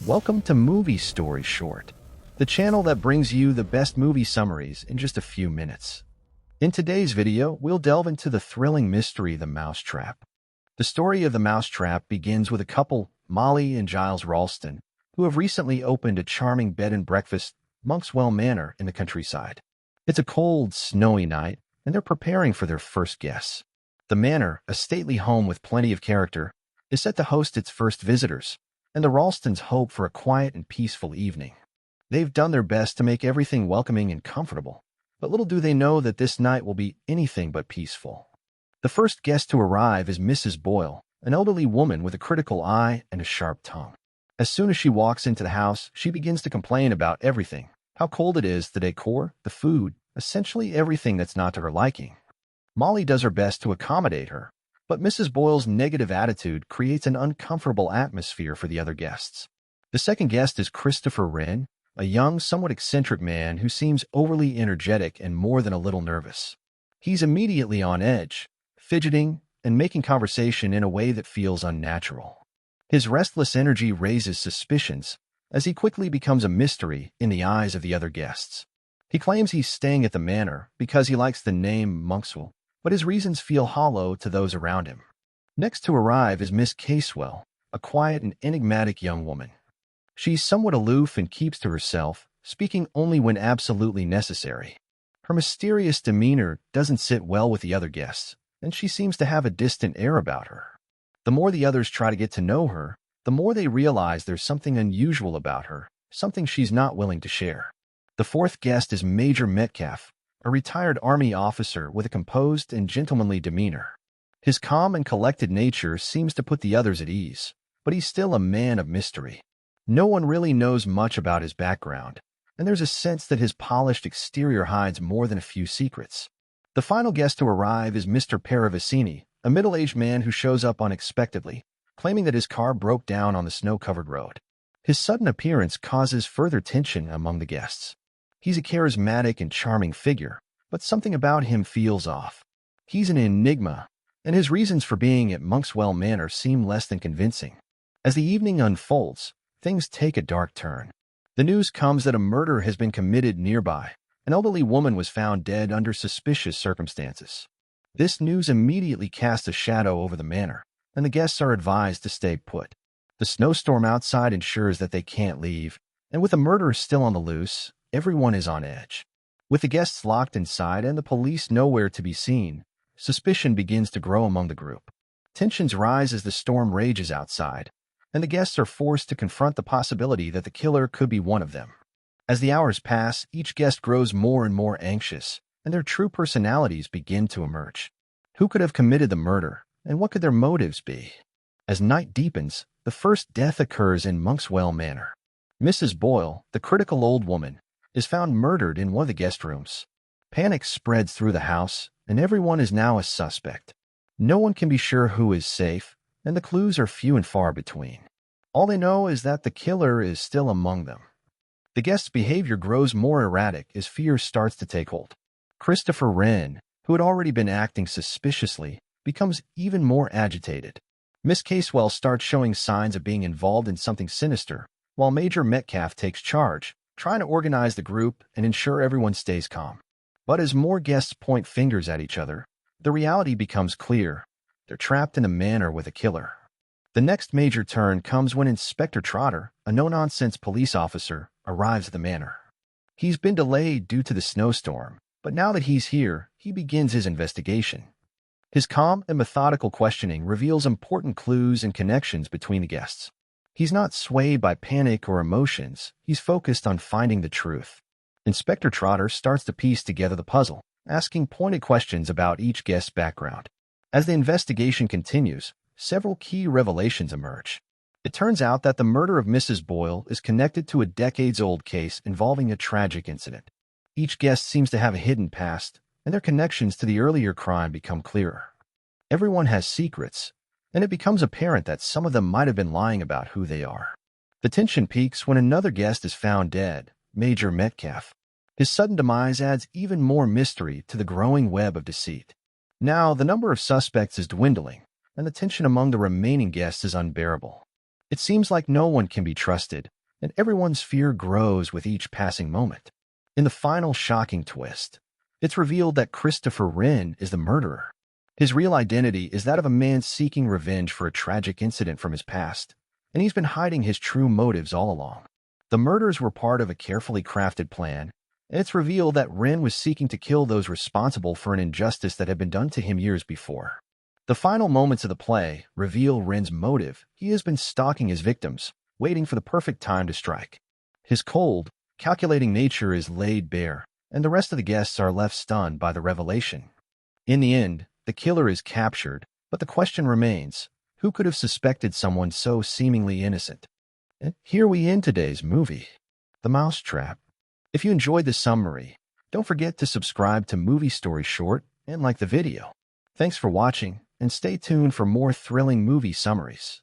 Welcome to Movie Story Short, the channel that brings you the best movie summaries in just a few minutes. In today's video, we'll delve into the thrilling mystery, The Mousetrap. The story of The Mousetrap begins with a couple, Molly and Giles Ralston, who have recently opened a charming bed and breakfast, Monkswell Manor, in the countryside. It's a cold, snowy night, and they're preparing for their first guests. The manor, a stately home with plenty of character, is set to host its first visitors, and the Ralstons hope for a quiet and peaceful evening. They've done their best to make everything welcoming and comfortable, but little do they know that this night will be anything but peaceful. The first guest to arrive is Mrs. Boyle, an elderly woman with a critical eye and a sharp tongue. As soon as she walks into the house, she begins to complain about everything: how cold it is, the decor, the food, essentially everything that's not to her liking. Molly does her best to accommodate her, but Mrs. Boyle's negative attitude creates an uncomfortable atmosphere for the other guests. The second guest is Christopher Wren, a young, somewhat eccentric man who seems overly energetic and more than a little nervous. He's immediately on edge, fidgeting and making conversation in a way that feels unnatural. His restless energy raises suspicions, as he quickly becomes a mystery in the eyes of the other guests. He claims he's staying at the manor because he likes the name Monkswell, but his reasons feel hollow to those around him. Next to arrive is Miss Casewell, a quiet and enigmatic young woman. She's somewhat aloof and keeps to herself, speaking only when absolutely necessary. Her mysterious demeanor doesn't sit well with the other guests, and she seems to have a distant air about her. The more the others try to get to know her, the more they realize there's something unusual about her, something she's not willing to share. The fourth guest is Major Metcalf, a retired Army officer with a composed and gentlemanly demeanor. His calm and collected nature seems to put the others at ease, but he's still a man of mystery. No one really knows much about his background, and there's a sense that his polished exterior hides more than a few secrets. The final guest to arrive is Mr. Paravicini, a middle-aged man who shows up unexpectedly, claiming that his car broke down on the snow-covered road. His sudden appearance causes further tension among the guests. He's a charismatic and charming figure, but something about him feels off. He's an enigma, and his reasons for being at Monkswell Manor seem less than convincing. As the evening unfolds, things take a dark turn. The news comes that a murder has been committed nearby. An elderly woman was found dead under suspicious circumstances. This news immediately casts a shadow over the manor, and the guests are advised to stay put. The snowstorm outside ensures that they can't leave, and with the murderer still on the loose, everyone is on edge. With the guests locked inside and the police nowhere to be seen, suspicion begins to grow among the group. Tensions rise as the storm rages outside, and the guests are forced to confront the possibility that the killer could be one of them. As the hours pass, each guest grows more and more anxious, and their true personalities begin to emerge. Who could have committed the murder, and what could their motives be? As night deepens, the first death occurs in Monkswell Manor. Mrs. Boyle, the critical old woman, is found murdered in one of the guest rooms. Panic spreads through the house, and everyone is now a suspect. No one can be sure who is safe, and the clues are few and far between. All they know is that the killer is still among them. The guest's behavior grows more erratic as fear starts to take hold. Christopher Wren, who had already been acting suspiciously, becomes even more agitated. Miss Casewell starts showing signs of being involved in something sinister, while Major Metcalf takes charge, trying to organize the group and ensure everyone stays calm. But as more guests point fingers at each other, the reality becomes clear. They're trapped in a manor with a killer. The next major turn comes when Inspector Trotter, a no-nonsense police officer, arrives at the manor. He's been delayed due to the snowstorm, but now that he's here, he begins his investigation. His calm and methodical questioning reveals important clues and connections between the guests. He's not swayed by panic or emotions. He's focused on finding the truth. Inspector Trotter starts to piece together the puzzle, asking pointed questions about each guest's background. As the investigation continues, several key revelations emerge. It turns out that the murder of Mrs. Boyle is connected to a decades-old case involving a tragic incident. Each guest seems to have a hidden past, and their connections to the earlier crime become clearer. Everyone has secrets, and it becomes apparent that some of them might have been lying about who they are. The tension peaks when another guest is found dead, Major Metcalf. His sudden demise adds even more mystery to the growing web of deceit. Now, the number of suspects is dwindling, and the tension among the remaining guests is unbearable. It seems like no one can be trusted, and everyone's fear grows with each passing moment. In the final shocking twist, it's revealed that Christopher Wren is the murderer. His real identity is that of a man seeking revenge for a tragic incident from his past, and he's been hiding his true motives all along. The murders were part of a carefully crafted plan, and it's revealed that Wren was seeking to kill those responsible for an injustice that had been done to him years before. The final moments of the play reveal Wren's motive. He has been stalking his victims, waiting for the perfect time to strike. His cold, calculating nature is laid bare, and the rest of the guests are left stunned by the revelation. In the end, the killer is captured, but the question remains, who could have suspected someone so seemingly innocent? And here we end today's movie, The Mousetrap. If you enjoyed this summary, don't forget to subscribe to Movie Story Short and like the video. Thanks for watching, and stay tuned for more thrilling movie summaries.